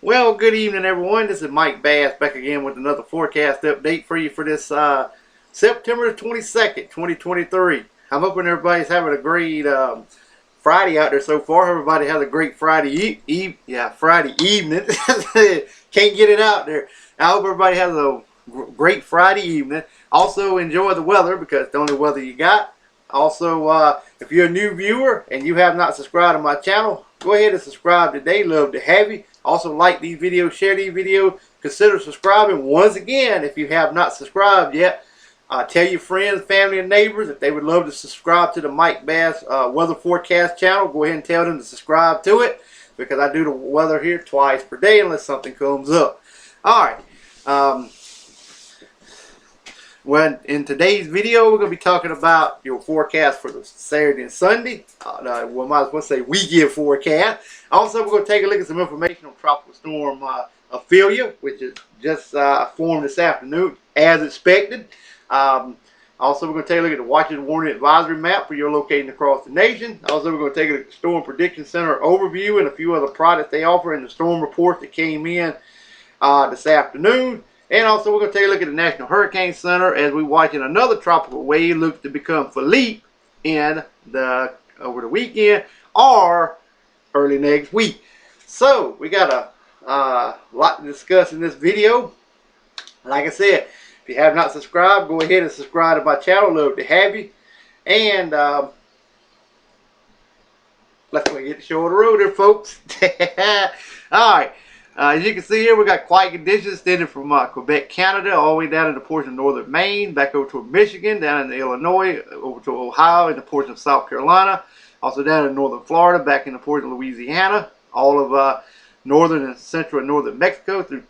Well, good evening, everyone. This is Mike Bass back again with another forecast update for you for this September 22nd, 2023. I'm hoping everybody's having a great Friday out there so far. Everybody has a great Friday Friday evening. Can't get it out there. I hope everybody has a great Friday evening. Also, enjoy the weather because it's the only weather you got. Also, if you're a new viewer and you have not subscribed to my channel, go ahead and subscribe today. Love to have you. Also, like these videos, share these videos, consider subscribing. Once again, if you have not subscribed yet, tell your friends, family, and neighbors if they would love to subscribe to the Mike Bass Weather Forecast channel. Go ahead and tell them to subscribe to it because I do the weather here twice per day unless something comes up. Alright. Well, in today's video, we're going to be talking about your forecast for the Saturday and Sunday. We might as well say weekend forecast. Also, we're going to take a look at some information on Tropical Storm Ophelia, which is just formed this afternoon, as expected. Also, we're going to take a look at the Watches and Warning Advisory map for your locating across the nation. Also, we're going to take a look at the Storm Prediction Center overview and a few other products they offer in the storm report that came in this afternoon. And also, we're going to take a look at the National Hurricane Center as we watching another tropical wave look to become Philippe over the weekend or early next week. So, we got a lot to discuss in this video. Like I said, if you have not subscribed, go ahead and subscribe to my channel. Love to have you. And let's go get the show on the road there, folks. Alright. As you can see here, we got quiet conditions extending from Quebec, Canada, all the way down in the portion of northern Maine, back over to Michigan, down into Illinois, over to Ohio, in the portion of South Carolina, also down in northern Florida, back in the portion of Louisiana, all of northern and central and northern Mexico, through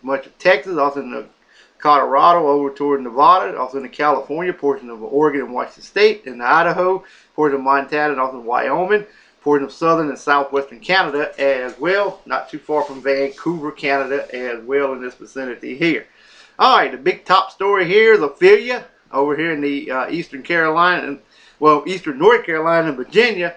much of Texas, also in the Colorado, over toward Nevada, also in the California, portion of Oregon and Washington State, in the Idaho, portion of Montana, and also Wyoming, portion of southern and southwestern Canada as well, not too far from Vancouver, Canada as well in this vicinity here. Alright, the big top story here is Ophelia over here in the eastern Carolina, eastern North Carolina and Virginia,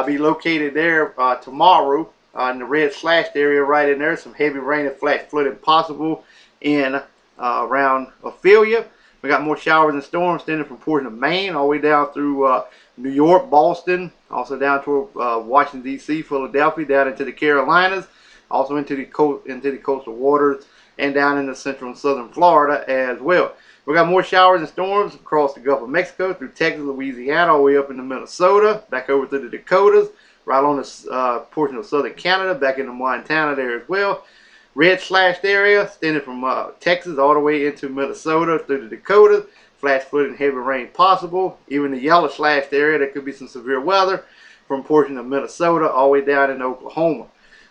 be located there tomorrow in the red slashed area right in there. Some heavy rain and flash flooding possible in around Ophelia. We got more showers and storms extending from portion of Maine all the way down through New York, Boston, also down toward Washington, D.C., Philadelphia, down into the Carolinas, also into the coastal waters, and down into central and southern Florida as well. We got more showers and storms across the Gulf of Mexico, through Texas, Louisiana, all the way up into Minnesota, back over to the Dakotas, right on the portion of southern Canada, back into Montana there as well. Red slashed area extending from Texas all the way into Minnesota through the Dakotas. Flash flood and heavy rain possible. Even the yellow slashed area, there could be some severe weather from portions of Minnesota all the way down in Oklahoma.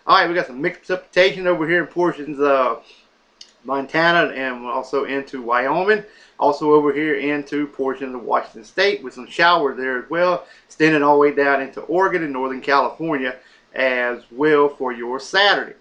Alright, we got some mixed precipitation over here in portions of Montana and also into Wyoming. Also over here into portions of Washington State with some showers there as well. Extending all the way down into Oregon and Northern California as well for your Saturday.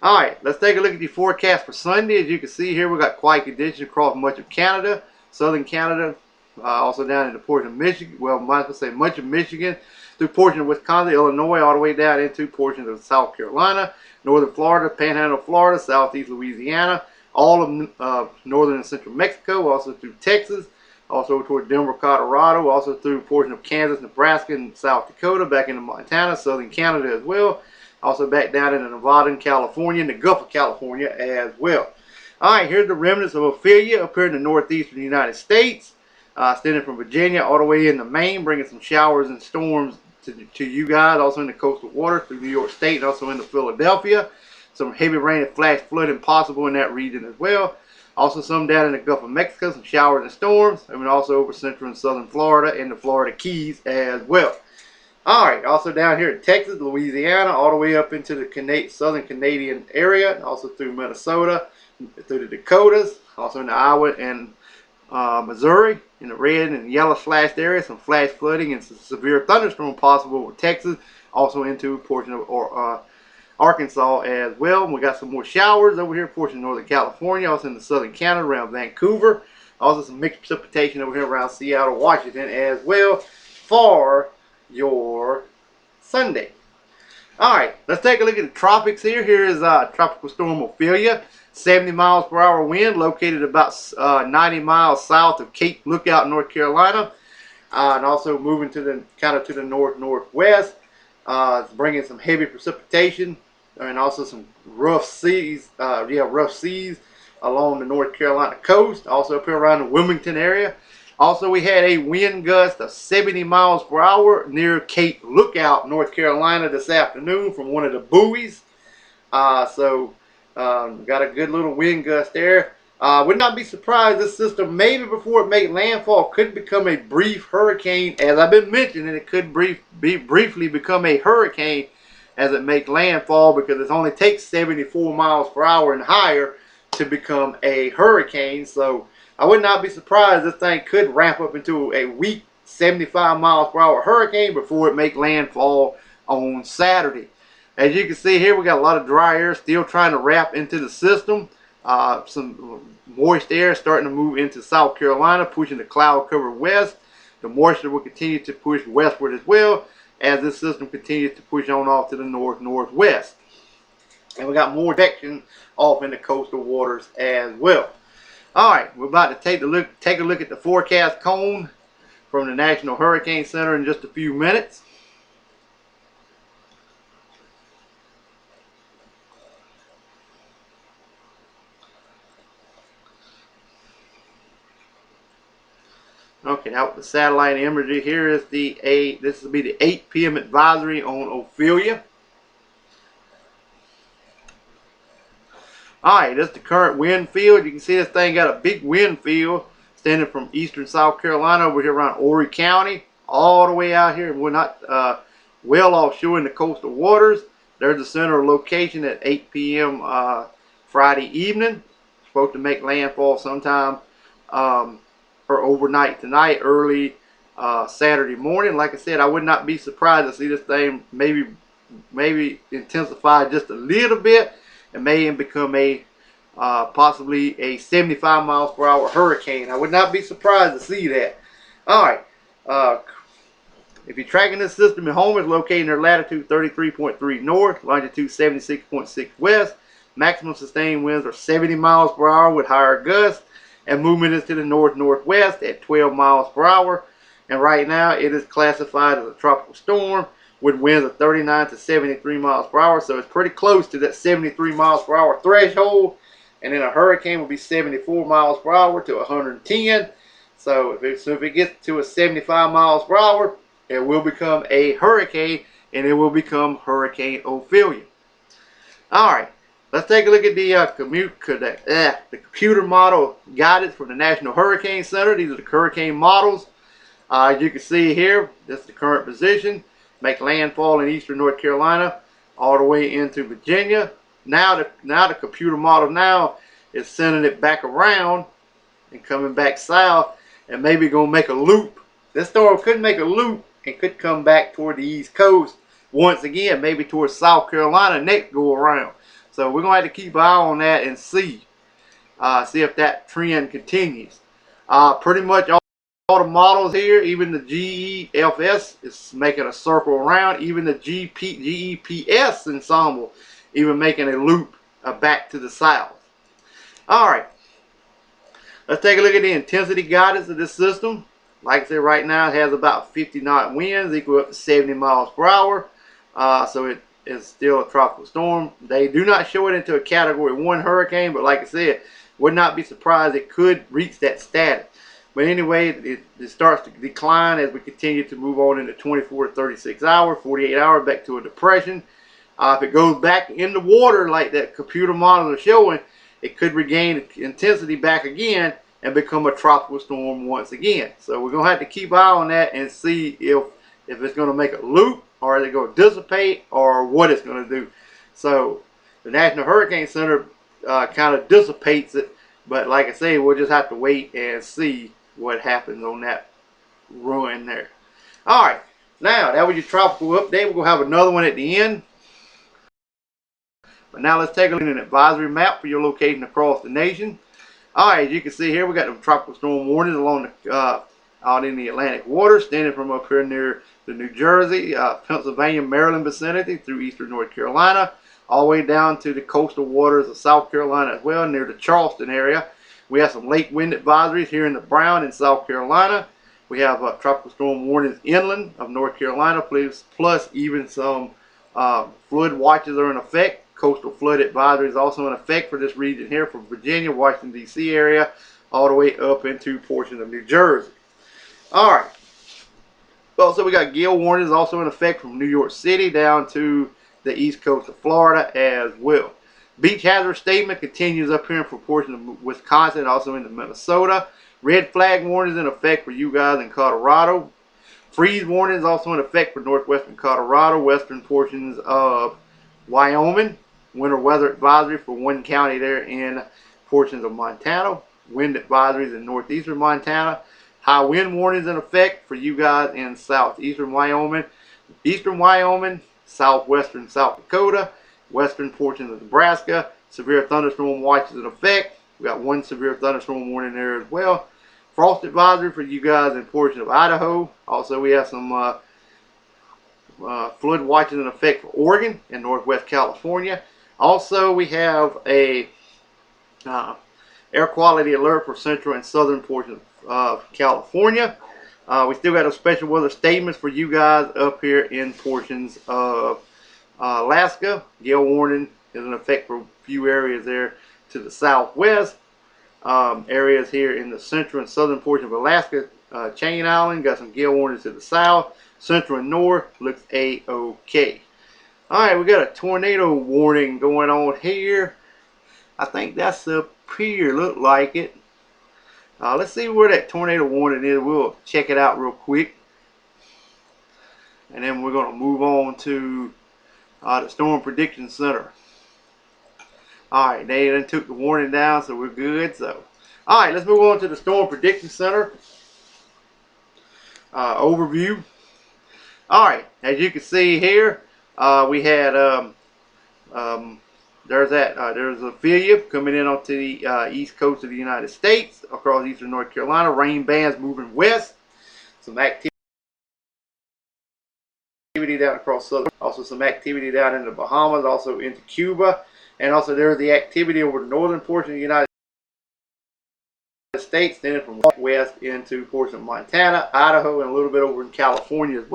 Alright, let's take a look at the forecast for Sunday. As you can see here, we got quiet conditions across much of Canada. Southern Canada, also down in the portion of Michigan, well, might as well say much of Michigan, through portion of Wisconsin, Illinois, all the way down into portions of South Carolina, northern Florida, Panhandle, Florida, southeast Louisiana, all of northern and central Mexico, also through Texas, also toward Denver, Colorado, also through portion of Kansas, Nebraska, and South Dakota, back into Montana, southern Canada as well, also back down into Nevada and California, and the Gulf of California as well. Alright, here's the remnants of Ophelia up here in the northeastern United States, extending from Virginia all the way into Maine, bringing some showers and storms to you guys, also in the coastal water through New York State and also into Philadelphia. Some heavy rain and flash flooding possible in that region as well. Also some down in the Gulf of Mexico, some showers and storms, and also over central and southern Florida and the Florida Keys as well. Alright, also down here in Texas, Louisiana, all the way up into the southern Canadian area, and also through Minnesota, through the Dakotas, also in the Iowa and Missouri, in the red and yellow slashed area, some flash flooding and some severe thunderstorm possible with Texas, also into a portion of Arkansas as well. And we got some more showers over here, portion of Northern California, also in the southern Canada around Vancouver, also some mixed precipitation over here around Seattle, Washington as well for your Sunday. Alright, let's take a look at the tropics here. Here is Tropical Storm Ophelia. 70 miles per hour wind, located about 90 miles south of Cape Lookout, North Carolina. And also moving to the to the northwest. It's bringing some heavy precipitation and also some rough seas. Rough seas along the North Carolina coast. Also up here around the Wilmington area. Also, we had a wind gust of 70 miles per hour near Cape Lookout, North Carolina this afternoon from one of the buoys. Got a good little wind gust there. Would not be surprised this system, maybe before it make landfall, could become a brief hurricane. As I've been mentioning, it could briefly become a hurricane as it makes landfall, because it only takes 74 miles per hour and higher to become a hurricane. So I would not be surprised this thing could ramp up into a weak 75 miles per hour hurricane before it make landfall on Saturday. As you can see here, we got a lot of dry air still trying to wrap into the system. Some moist air starting to move into South Carolina, pushing the cloud cover west. The moisture will continue to push westward as well as this system continues to push on off to the northwest. And we got more convection off in the coastal waters as well. Alright, we're about to take a look at the forecast cone from the National Hurricane Center in just a few minutes. Okay, now with the satellite imagery, here is this will be the 8 p.m. advisory on Ophelia. Alright, that's the current wind field. You can see this thing got a big wind field extending from eastern South Carolina over here around Horry County, all the way out here. We're not well offshore in the coastal waters. There's the center location at 8 p.m. Friday evening. Supposed to make landfall sometime or overnight tonight, early Saturday morning. Like I said, I would not be surprised to see this thing maybe intensify just a little bit and may become a possibly a 75 miles per hour hurricane. I would not be surprised to see that. Alright, if you're tracking this system at home, it's located near latitude 33.3 north, longitude 76.6 west. Maximum sustained winds are 70 miles per hour with higher gusts, and movement is to the northwest at 12 miles per hour. And right now it is classified as a tropical storm with winds of 39 to 73 miles per hour. So it's pretty close to that 73 miles per hour threshold. And then a hurricane will be 74 miles per hour to 110. So if it gets to a 75 miles per hour, it will become a hurricane, and it will become Hurricane Ophelia. Alright, let's take a look at the computer model guidance from the National Hurricane Center. These are the hurricane models. As you can see here, this is the current position. Make landfall in eastern North Carolina all the way into Virginia. Now the computer model now is sending it back around and coming back south, and maybe gonna make a loop. This storm could make a loop and could come back toward the east coast once again, maybe towards South Carolina next go around. So we're gonna have to keep an eye on that and see if that trend continues. Pretty much all the models here, even the GEFS is making a circle around. Even the GEPS ensemble even making a loop back to the south. Alright, let's take a look at the intensity guidance of this system. Like I said, right now it has about 50 knot winds equal up to 70 miles per hour. So it is still a tropical storm. They do not show it into a category 1 hurricane, but like I said, would not be surprised it could reach that status. But anyway, it starts to decline as we continue to move on into 24 to 36 hours, 48 hours, back to a depression. If it goes back in the water like that computer model is showing, it could regain intensity back again and become a tropical storm once again. So we're going to have to keep an eye on that and see if it's going to make a loop, or is it going to dissipate, or what it's going to do. So the National Hurricane Center kind of dissipates it, but like I say, we'll just have to wait and see what happens on that run there. Alright, now that was your tropical update. We're going to have another one at the end. But now let's take a look at an advisory map for your location across the nation. Alright, as you can see here, we got the tropical storm warnings along the out in the Atlantic water, standing from up here near to New Jersey, Pennsylvania, Maryland vicinity through eastern North Carolina, all the way down to the coastal waters of South Carolina as well, near the Charleston area. We have some lake wind advisories here in the Brown in South Carolina. We have tropical storm warnings inland of North Carolina, plus even some flood watches are in effect. Coastal flood advisory is also in effect for this region here from Virginia, Washington, D.C. area, all the way up into portions of New Jersey. All right. Well, so we got gale warnings also in effect from New York City down to the east coast of Florida as well. Beach hazard statement continues up here in proportion of Wisconsin, also into Minnesota. Red flag warnings in effect for you guys in Colorado. Freeze warnings also in effect for northwestern Colorado, western portions of Wyoming. Winter weather advisory for one county there in portions of Montana. Wind advisories in northeastern Montana. High wind warnings in effect for you guys in southeastern Wyoming, eastern Wyoming, southwestern South Dakota, western portions of Nebraska. Severe thunderstorm watches in effect. We got one severe thunderstorm warning there as well. Frost advisory for you guys in portions of Idaho. Also, we have some flood watches in effect for Oregon and northwest California. Also, we have a air quality alert for central and southern portions of California. We still got a special weather statements for you guys up here in portions of Alaska. Gale warning is in effect for a few areas there to the southwest. Areas here in the central and southern portion of Alaska, Chain Island, got some gale warnings to the south. Central and north looks a-okay. Alright, we got a tornado warning going on here. I think that's up here, look like it. Let's see where that tornado warning is. We'll check it out real quick. And then we're going to move on to the Storm Prediction Center. Alright, they done took the warning down, so we're good. So, alright, let's move on to the Storm Prediction Center overview. Alright, as you can see here, we had there's Ophelia coming in onto the east coast of the United States, across eastern North Carolina. Rain bands moving west. Some activity down across southern. Also some activity down in the Bahamas, also into Cuba. And also there's the activity over the northern portion of the United States, then from west into portions of Montana, Idaho, and a little bit over in California as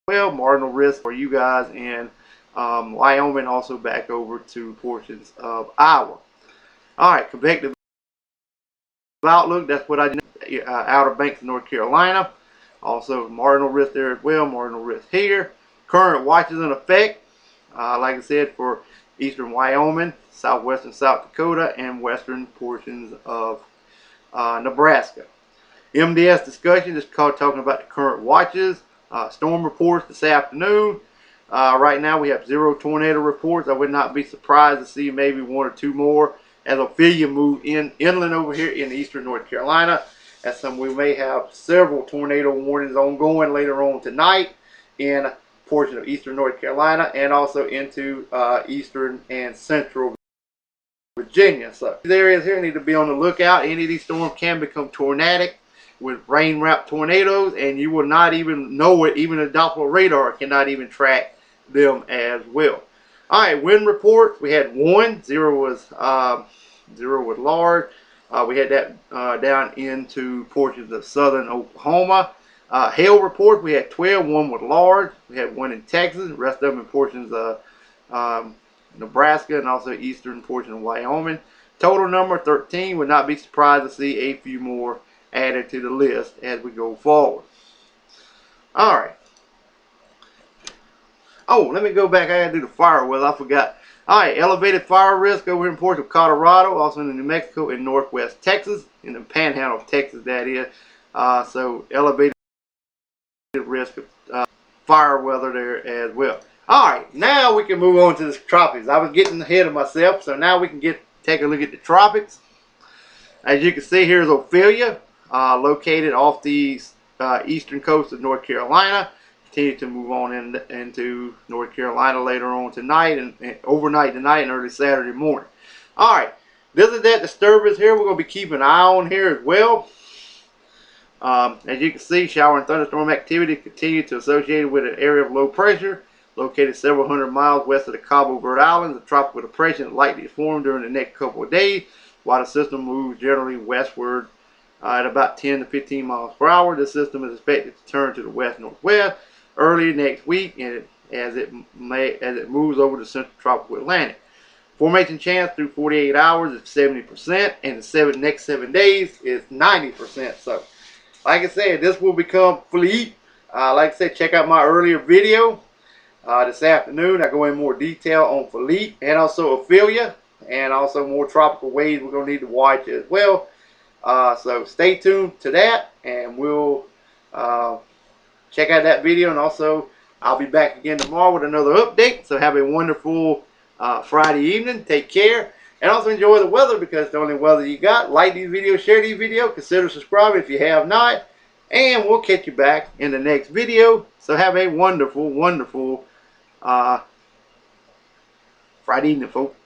well. Marginal risk for you guys in Wyoming, also back over to portions of Iowa. Alright, convective outlook, that's what I did. Outer Banks of North Carolina. Also marginal risk there as well, marginal risk here. Current watches in effect, like I said, for eastern Wyoming, southwestern South Dakota, and western portions of Nebraska. MDS discussion, just talking about the current watches. Storm reports this afternoon. Right now we have 0 tornado reports. I would not be surprised to see maybe 1 or 2 more as Ophelia move inland over here in eastern North Carolina. As we may have several tornado warnings ongoing later on tonight in portion of eastern North Carolina and also into eastern and central Virginia. So these areas here need to be on the lookout. Any of these storms can become tornadic with rain-wrapped tornadoes, and you will not even know it. Even a Doppler radar cannot even track them as well. All right, wind report. We had 1. 0 was large. We had that down into portions of southern Oklahoma. Hail report. We had 12. 1 was large. We had 1 in Texas. The rest of them in portions of Nebraska and also eastern portion of Wyoming. Total number 13. Would not be surprised to see a few more added to the list as we go forward. Alright. Oh, let me go back. I gotta do the fire weather. I forgot. Alright, elevated fire risk over in portions of Colorado, also in New Mexico and northwest Texas, in the panhandle of Texas, that is. So elevated risk of fire weather there as well. Alright, now we can move on to the tropics. I was getting ahead of myself, so now we can take a look at the tropics. As you can see, here's Ophelia, located off the eastern coast of North Carolina. Continue to move on into North Carolina later on tonight and overnight tonight and early Saturday morning. Alright, this is that disturbance here. We're going to be keeping an eye on here as well. As you can see, shower and thunderstorm activity continued to associate with an area of low pressure located several hundred miles west of the Cabo Verde Islands. A tropical depression is likely to form during the next couple of days, while the system moves generally westward at about 10 to 15 miles per hour. The system is expected to turn to the west-northwest early next week, and as it moves over the central tropical Atlantic. Formation chance through 48 hours is 70%, and the next 7 days is 90%. So, like I said, this will become fleet. Like I said, check out my earlier video this afternoon. I go in more detail on Fleet and also Ophelia, and also more tropical waves we're going to need to watch as well. So stay tuned to that, and we'll check out that video. And also, I'll be back again tomorrow with another update. So have a wonderful Friday evening. Take care. And also enjoy the weather, because it's the only weather you got. Like these videos, share these videos, consider subscribing if you have not. And we'll catch you back in the next video. So have a wonderful, wonderful Friday evening, folks.